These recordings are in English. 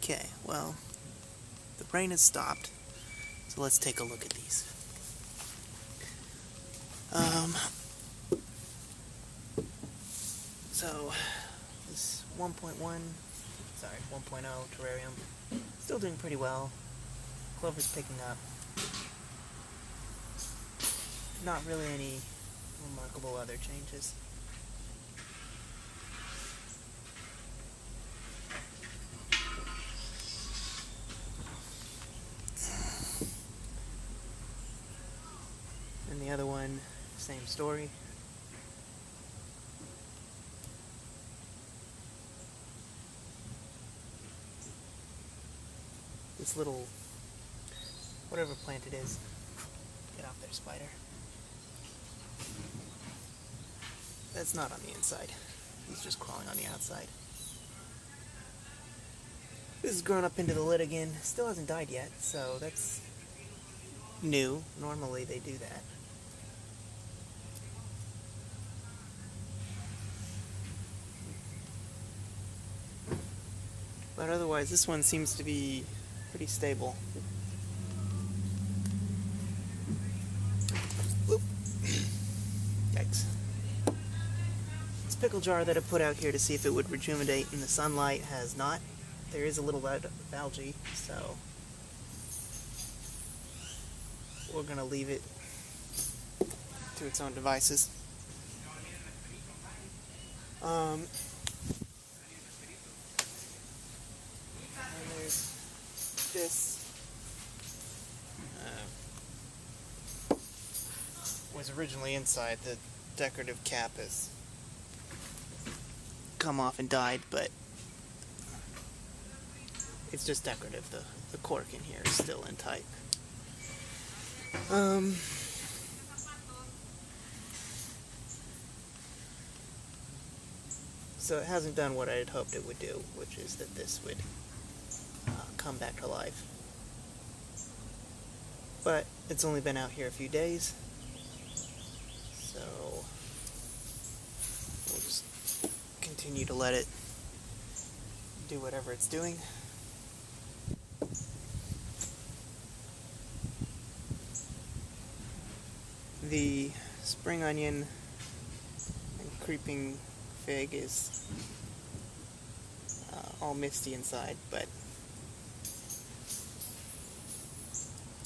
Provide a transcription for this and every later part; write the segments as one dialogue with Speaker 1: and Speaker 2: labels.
Speaker 1: Okay, well, the rain has stopped, so let's take a look at these. So, this 1.1, sorry, 1.0 terrarium, still doing pretty well. Clover's picking up. Not really any remarkable other changes. And the other one, same story. This little, whatever plant it is, get off there, spider. That's not on the inside. He's just crawling on the outside. This has grown up into the lid again. Still hasn't died yet, so that's new. Normally they do that. But otherwise, this one seems to be pretty stable. Oop. Yikes. This pickle jar that I put out here to see if it would rejuvenate in the sunlight has not. There is a little bit of algae, so we're going to leave it to its own devices. And there's this. Was originally inside. The decorative cap has come off and died, but it's just decorative. The cork in here is still in tight. So it hasn't done what I had hoped it would do, which is that this would come back to life. But it's only been out here a few days, so we'll just continue to let it do whatever it's doing. The spring onion and creeping fig is all misty inside, but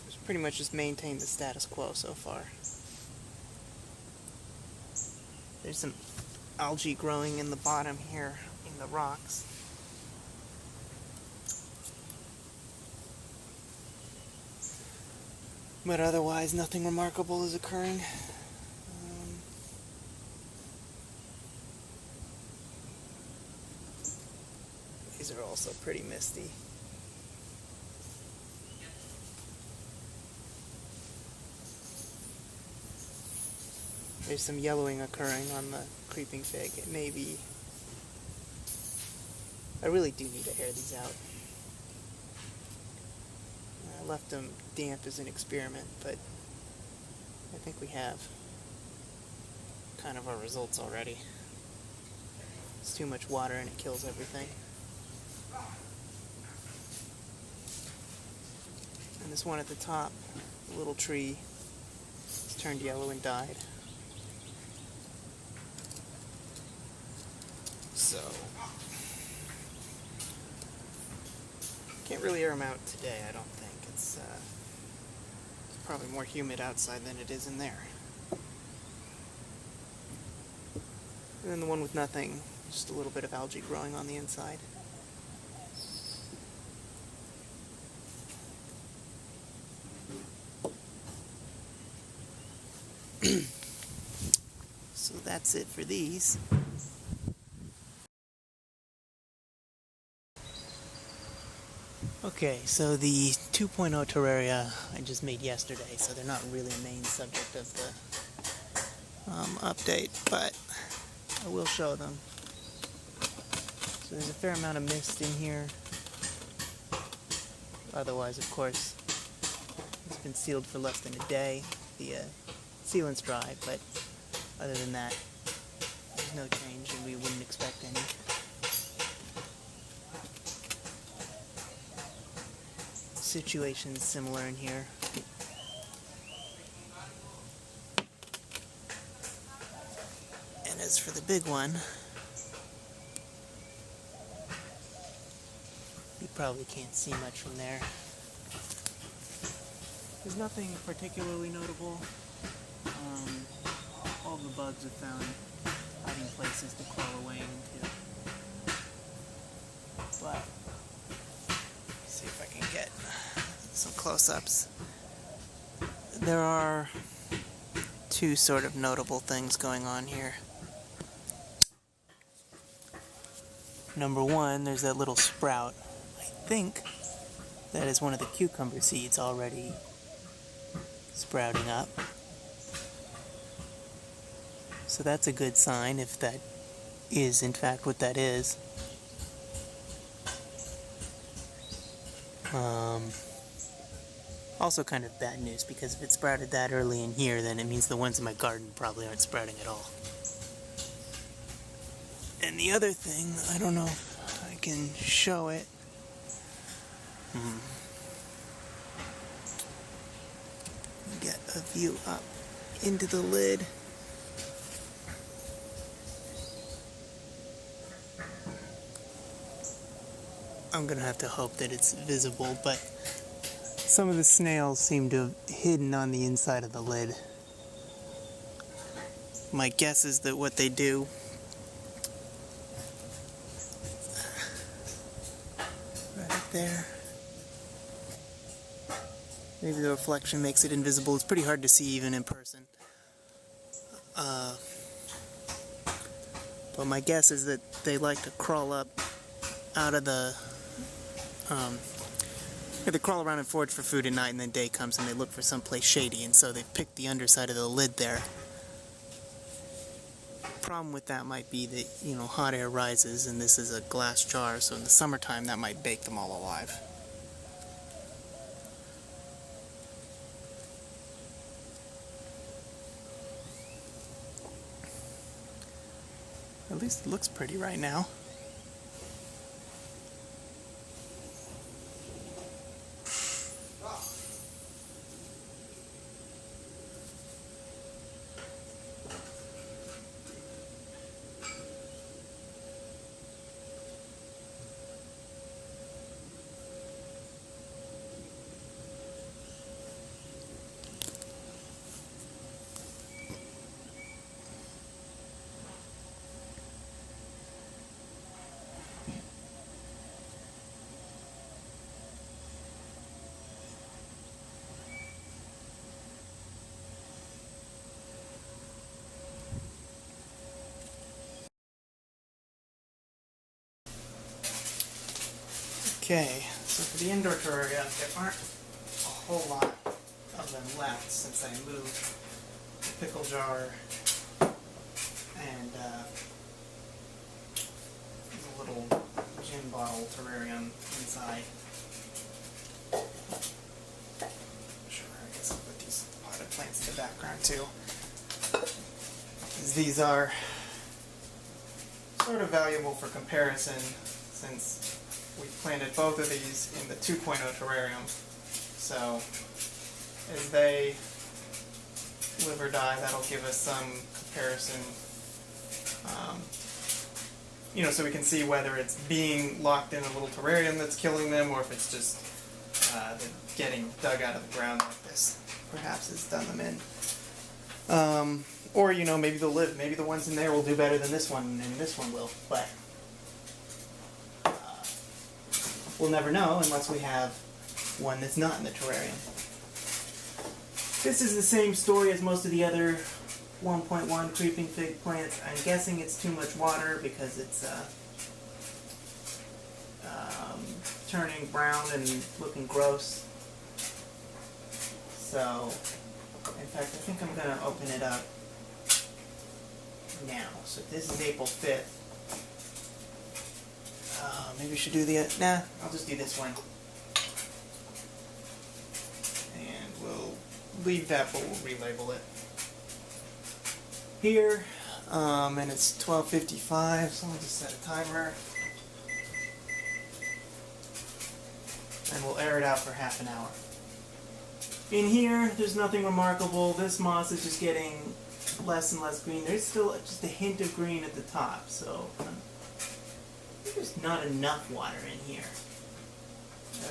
Speaker 1: it's pretty much just maintained the status quo so far. There's some algae growing in the bottom here in the rocks. But otherwise, nothing remarkable is occurring. These are also pretty misty. There's some yellowing occurring on the creeping fig. It may be... I really do need to air these out. I left them damp as an experiment, but I think we have kind of our results already. It's too much water and it kills everything. And this one at the top, the little tree, has turned yellow and died. So, can't really air them out today, I don't think. It's probably more humid outside than it is in there. And then the one with nothing, just a little bit of algae growing on the inside. So that's it for these. Okay, so the 2.0 terraria I just made yesterday, so they're not really a main subject of the update, but I will show them. So there's a fair amount of mist in here. Otherwise, of course, it's been sealed for less than a day. The sealant's dry, but other than that, there's no change, and we wouldn't expect any. situations similar in here. And as for the big one, you probably can't see much from there. There's nothing particularly notable. All the bugs have found hiding places to crawl away into. But, let's see if I can get some close-ups. There are two sort of notable things going on here. Number one, there's that little sprout. I think that is one of the cucumber seeds already sprouting up. So that's a good sign if that is in fact what that is. Also kind of bad news, because if it sprouted that early in here, then it means the ones in my garden probably aren't sprouting at all. And the other thing, I don't know if I can show it. Get a view up into the lid. I'm gonna have to hope that it's visible, but some of the snails seem to have hidden on the inside of the lid. My guess is that what they do right up there. Maybe the reflection makes it invisible. It's pretty hard to see even in person. But my guess is that they like to crawl up out of the they crawl around and forage for food at night, and then day comes and they look for someplace shady, and so they pick the underside of the lid there. Problem with that might be that, you know, hot air rises, and this is a glass jar, so in the summertime that might bake them all alive. At least it looks pretty right now. Okay, so for the indoor terraria, there aren't a whole lot of them left since I moved the pickle jar and there's a little gin bottle terrarium inside. Sure, I guess I'll put these potted plants in the background too. These are sort of valuable for comparison since we planted both of these in the 2.0 terrarium, so as they live or die, that'll give us some comparison, you know, so we can see whether it's being locked in a little terrarium that's killing them, or if it's just getting dug out of the ground like this perhaps has done them in. Or, you know, maybe they'll live, maybe the ones in there will do better than this one, and this one will, but we'll never know unless we have one that's not in the terrarium. This is the same story as most of the other 1.1 creeping fig plants. I'm guessing it's too much water because it's turning brown and looking gross. So, in fact, I think I'm going to open it up now. So this is April 5th. Maybe we should do the... nah, I'll just do this one. And we'll leave that, but we'll relabel it. Here, and it's 12:55, so I'll just set a timer. and we'll air it out for half an hour. In here, there's nothing remarkable. This moss is just getting less and less green. There's still just a hint of green at the top, so there's not enough water in here.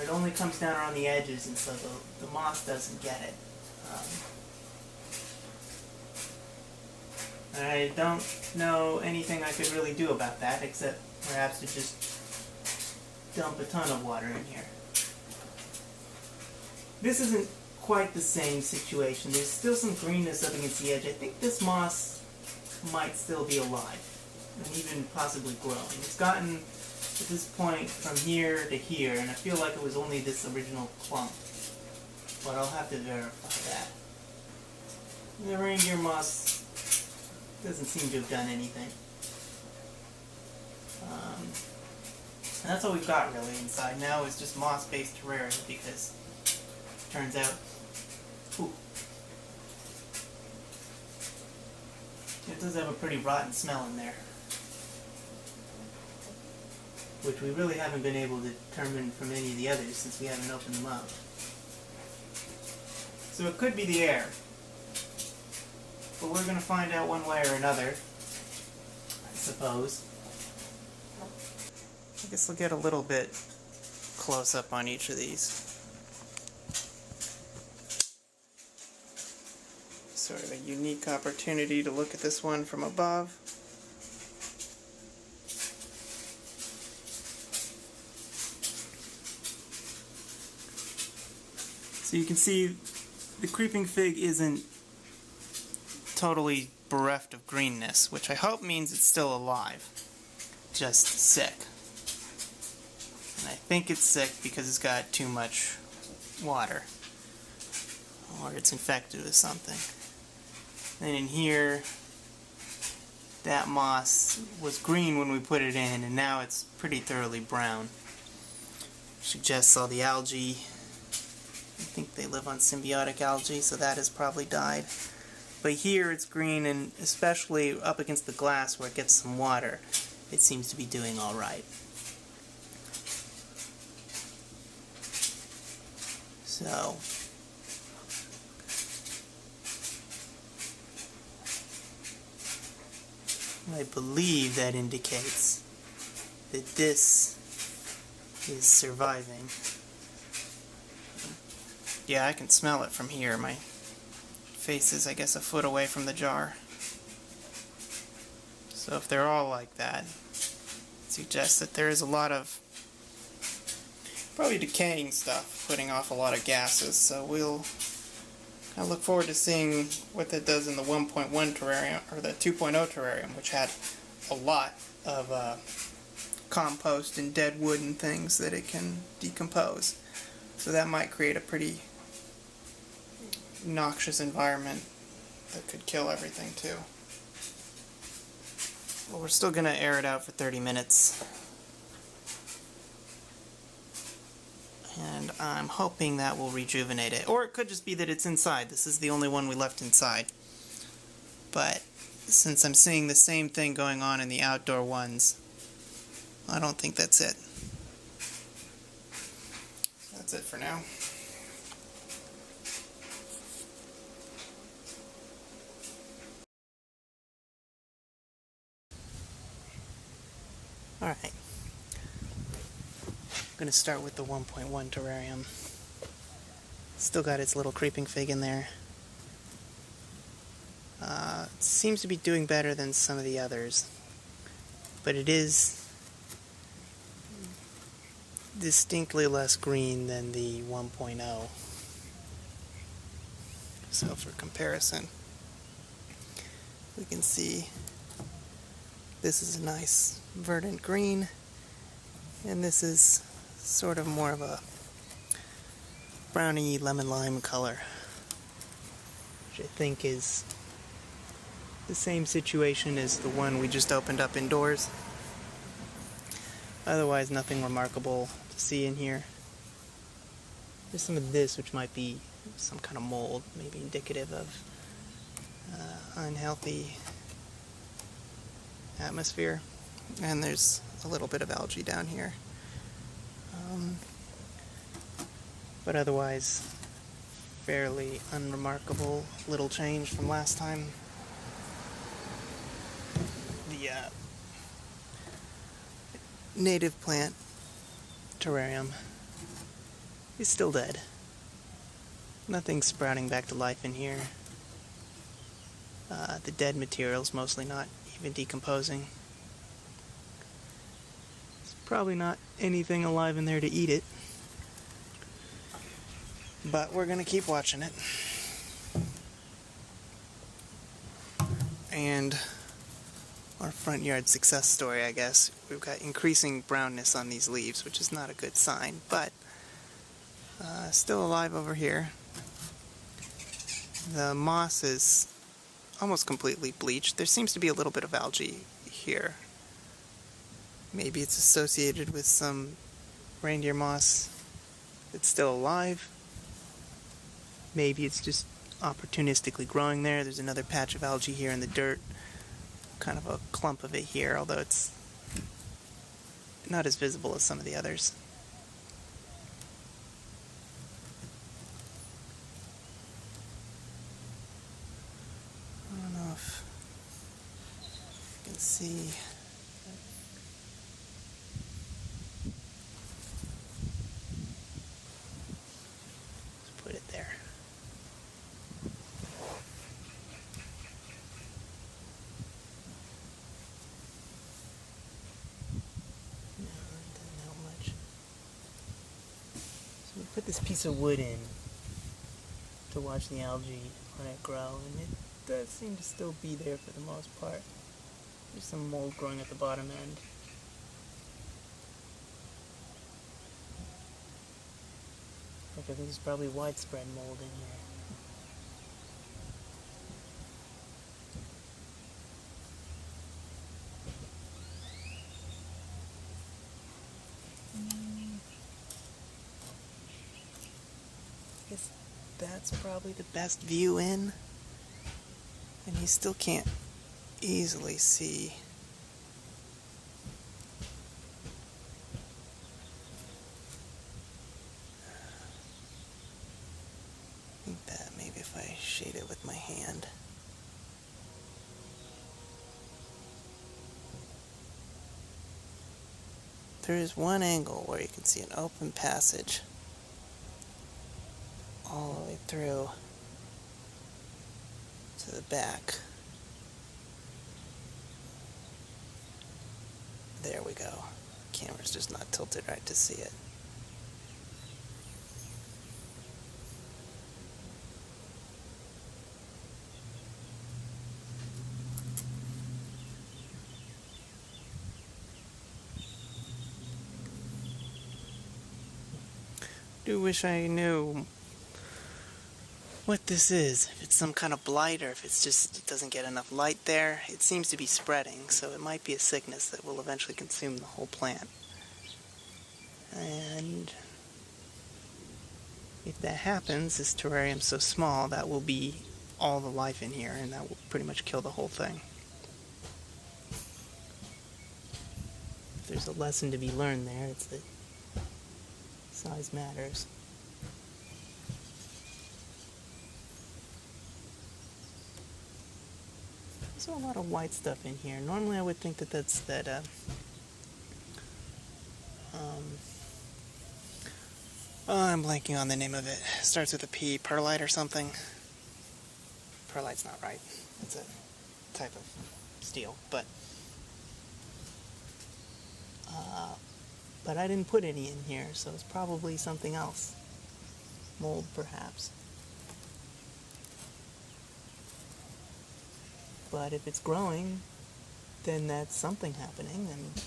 Speaker 1: It only comes down around the edges, and so the moss doesn't get it. I don't know anything I could really do about that, except perhaps to just dump a ton of water in here. This isn't quite the same situation. There's still some greenness up against the edge. I think this moss might still be alive, and even possibly growing. It's gotten, at this point, from here to here, and I feel like it was only this original clump. But I'll have to verify that. The reindeer moss doesn't seem to have done anything. And that's all we've got really inside now is just moss-based terraria, because it turns out, it does have a pretty rotten smell in there, which we really haven't been able to determine from any of the others since we haven't opened them up. So it could be the air, but we're going to find out one way or another, I suppose. I guess we'll get a little bit close up on each of these. Sort of a unique opportunity to look at this one from above. So you can see the creeping fig isn't totally bereft of greenness, which I hope means it's still alive, just sick. And I think it's sick because it's got too much water, or it's infected with something. And in here, that moss was green when we put it in, and now it's pretty thoroughly brown. Suggests all the algae. I think they live on symbiotic algae, so that has probably died. But here it's green, and especially up against the glass where it gets some water, it seems to be doing all right. So, I believe that indicates that this is surviving. Yeah, I can smell it from here. My face is, I guess, a foot away from the jar. So if they're all like that, it suggests that there is a lot of probably decaying stuff, putting off a lot of gases. So we'll I look forward to seeing what that does in the 1.1 terrarium, or the 2.0 terrarium, which had a lot of compost and dead wood and things that it can decompose. So that might create a pretty noxious environment that could kill everything too. Well, we're still going to air it out for 30 minutes. And I'm hoping that will rejuvenate it. Or it could just be that it's inside. This is the only one we left inside. But since I'm seeing the same thing going on in the outdoor ones, I don't think that's it. That's it for now. Alright. I'm going to start with the 1.1 terrarium. Still got its little creeping fig in there. It seems to be doing better than some of the others, but it is distinctly less green than the 1.0. So for comparison, we can see this is a nice verdant green, and this is sort of more of a browny lemon lime color, which I think is the same situation as the one we just opened up indoors. Otherwise, nothing remarkable to see in here. There's some of this, which might be some kind of mold, maybe indicative of unhealthy atmosphere. And there's a little bit of algae down here. but otherwise fairly unremarkable. Little change from last time. The native plant terrarium is still dead. Nothing's sprouting back to life in here. The dead material's mostly not even decomposing. There's probably not anything alive in there to eat it. But we're gonna keep watching it. And our front yard success story, I guess. We've got increasing brownness on these leaves, which is not a good sign, but still alive over here. The moss is almost completely bleached. There seems to be a little bit of algae here. Maybe it's associated with some reindeer moss that's still alive. Maybe it's just opportunistically growing there. There's another patch of algae here in the dirt. Kind of a clump of it here, although it's not as visible as some of the others. I don't know if you can see. Let's put it there. No, it doesn't help much. So we put this piece of wood in to watch the algae on it grow, and it does seem to still be there for the most part. There's some mold growing at the bottom end. I think there's probably widespread mold in here. I guess that's probably the best view in, and you still can't easily see. I think that maybe if I shade it with my hand. There is one angle where you can see an open passage all the way through to the back. There we go. Camera's just not tilted right to see it. Do wish I knew what this is. If it's some kind of blight or if it's just it doesn't get enough light there. It seems to be spreading, so it might be a sickness that will eventually consume the whole plant. And if that happens, this terrarium's so small, that will be all the life in here, and that will pretty much kill the whole thing. If there's a lesson to be learned there, it's that size matters. There's a lot of white stuff in here. Normally I would think that that's that, I'm blanking on the name of it. Starts with a P, perlite or something. Perlite's not right. It's a type of steel, but I didn't put any in here, so it's probably something else. Mold, perhaps. But if it's growing, then that's something happening, and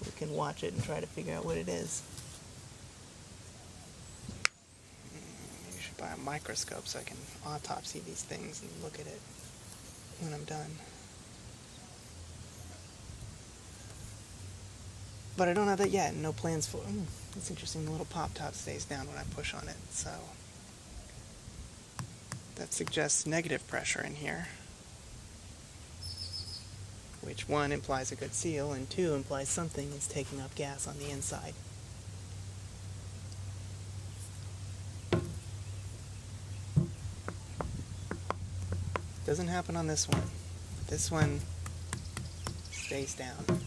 Speaker 1: we can watch it and try to figure out what it is. Maybe I should buy a microscope so I can autopsy these things and look at it when I'm done. But I don't have that yet, no plans for it. It's interesting, the little pop top stays down when I push on it, so that suggests negative pressure in here, which 1 implies a good seal, and 2 implies something is taking up gas on the inside. Doesn't happen on this one. This one stays down.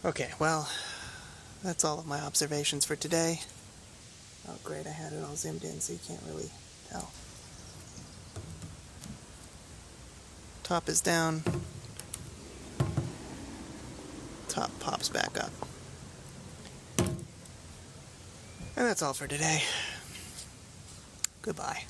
Speaker 1: Okay, well, that's all of my observations for today. Oh great, I had it all zoomed in so you can't really tell. Top is down. Top pops back up. And that's all for today. Goodbye.